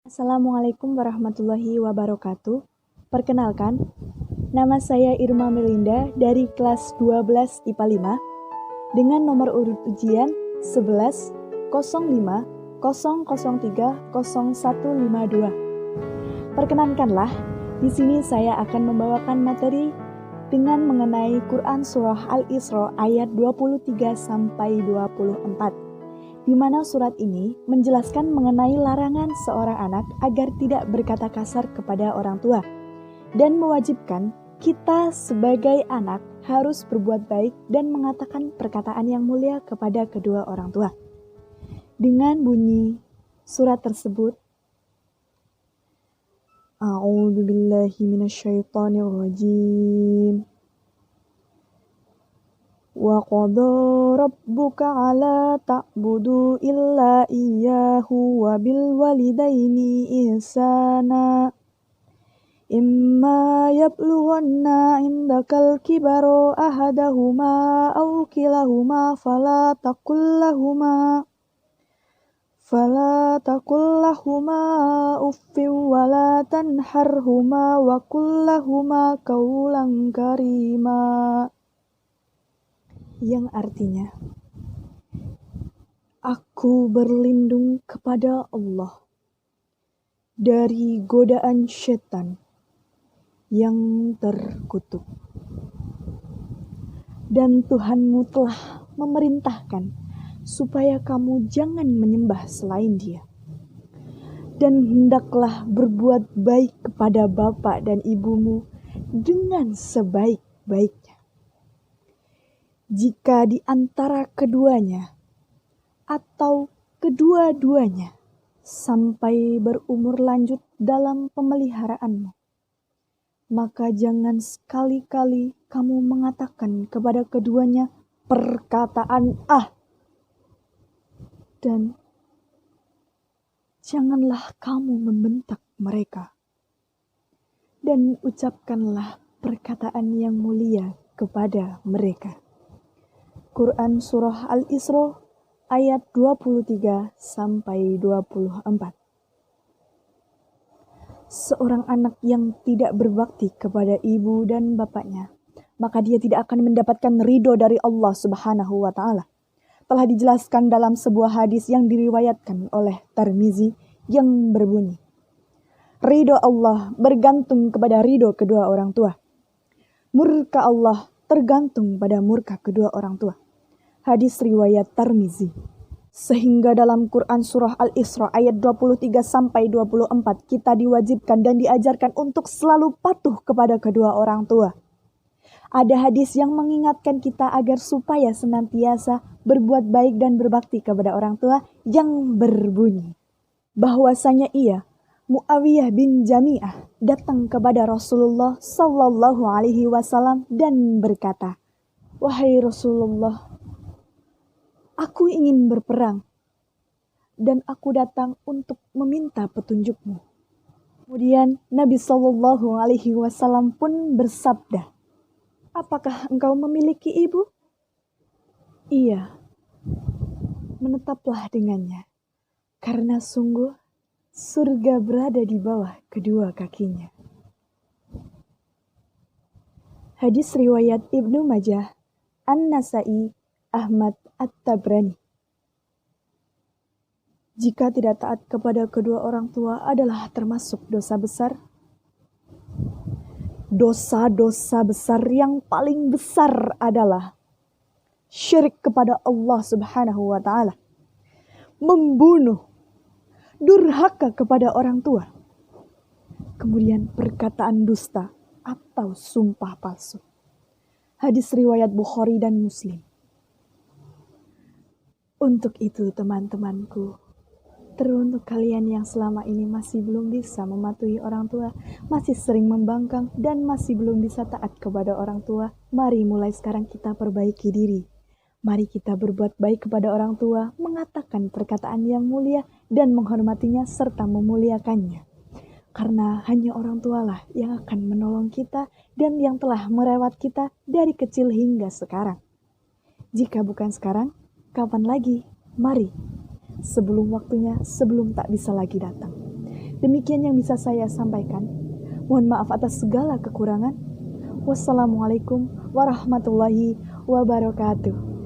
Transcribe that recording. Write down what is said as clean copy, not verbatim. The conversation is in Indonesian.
Assalamualaikum warahmatullahi wabarakatuh. Perkenalkan, nama saya Irma Melinda dari kelas 12 IPA 5 dengan nomor urut ujian 11 05 003 0152. Perkenankanlah, di sini saya akan membawakan materi dengan mengenai Quran Surah Al-Isra ayat 23 sampai 24. Di mana surat ini menjelaskan mengenai larangan seorang anak agar tidak berkata kasar kepada orang tua dan mewajibkan kita sebagai anak harus berbuat baik dan mengatakan perkataan yang mulia kepada kedua orang tua. Dengan bunyi surat tersebut, A'udzubillahi minasyaitonirrajim. Wa qadha rabbuka alla ta'budu illa iyyahu wa bil walidaini ihsana imma yablughanna indakal kibaro ahadahuma aw kilahuma fala taqul lahuma uffin wa la tanharhuma wa qul lahuma qawlan karima, yang artinya, aku berlindung kepada Allah dari godaan setan yang terkutuk. Dan Tuhanmu telah memerintahkan supaya kamu jangan menyembah selain Dia. Dan hendaklah berbuat baik kepada bapak dan ibumu dengan sebaik-baiknya. Jika di antara keduanya atau kedua-duanya sampai berumur lanjut dalam pemeliharaanmu, maka jangan sekali-kali kamu mengatakan kepada keduanya perkataan dan janganlah kamu membentak mereka, dan ucapkanlah perkataan yang mulia kepada mereka. Quran Surah Al-Isra ayat 23 sampai 24. Seorang anak yang tidak berbakti kepada ibu dan bapaknya, maka dia tidak akan mendapatkan ridho dari Allah Subhanahu wa Ta'ala. Telah dijelaskan dalam sebuah hadis yang diriwayatkan oleh Tirmizi yang berbunyi, ridho Allah bergantung kepada ridho kedua orang tua. Murka Allah tergantung pada murka kedua orang tua. Hadis riwayat Tirmizi. Sehingga dalam Quran Surah Al-Isra ayat 23 sampai 24 kita diwajibkan dan diajarkan untuk selalu patuh kepada kedua orang tua. Ada hadis yang mengingatkan kita agar supaya senantiasa berbuat baik dan berbakti kepada orang tua yang berbunyi, bahwasanya Muawiyah bin Jami'ah datang kepada Rasulullah Sallallahu Alaihi Wasallam dan berkata, "Wahai Rasulullah, aku ingin berperang dan aku datang untuk meminta petunjukmu." Kemudian Nabi Sallallahu Alaihi Wasallam pun bersabda, "Apakah engkau memiliki ibu?" "Iya." "Menetaplah dengannya, karena sungguh surga berada di bawah kedua kakinya." Hadis riwayat Ibnu Majah, An-Nasai, Ahmad, At-Tabrani. Jika tidak taat kepada kedua orang tua adalah termasuk dosa besar. Dosa-dosa besar yang paling besar adalah syirik kepada Allah Subhanahu wa Ta'ala, membunuh, durhaka kepada orang tua, kemudian perkataan dusta atau sumpah palsu. Hadis riwayat Bukhari dan Muslim. Untuk itu teman-temanku, teruntuk kalian yang selama ini masih belum bisa mematuhi orang tua, masih sering membangkang dan masih belum bisa taat kepada orang tua, mari mulai sekarang kita perbaiki diri. Mari kita berbuat baik kepada orang tua, mengatakan perkataan yang mulia dan menghormatinya serta memuliakannya. Karena hanya orang tualah yang akan menolong kita dan yang telah merawat kita dari kecil hingga sekarang. Jika bukan sekarang, kapan lagi? Mari, sebelum waktunya, sebelum tak bisa lagi datang. Demikian yang bisa saya sampaikan. Mohon maaf atas segala kekurangan. Wassalamualaikum warahmatullahi wabarakatuh.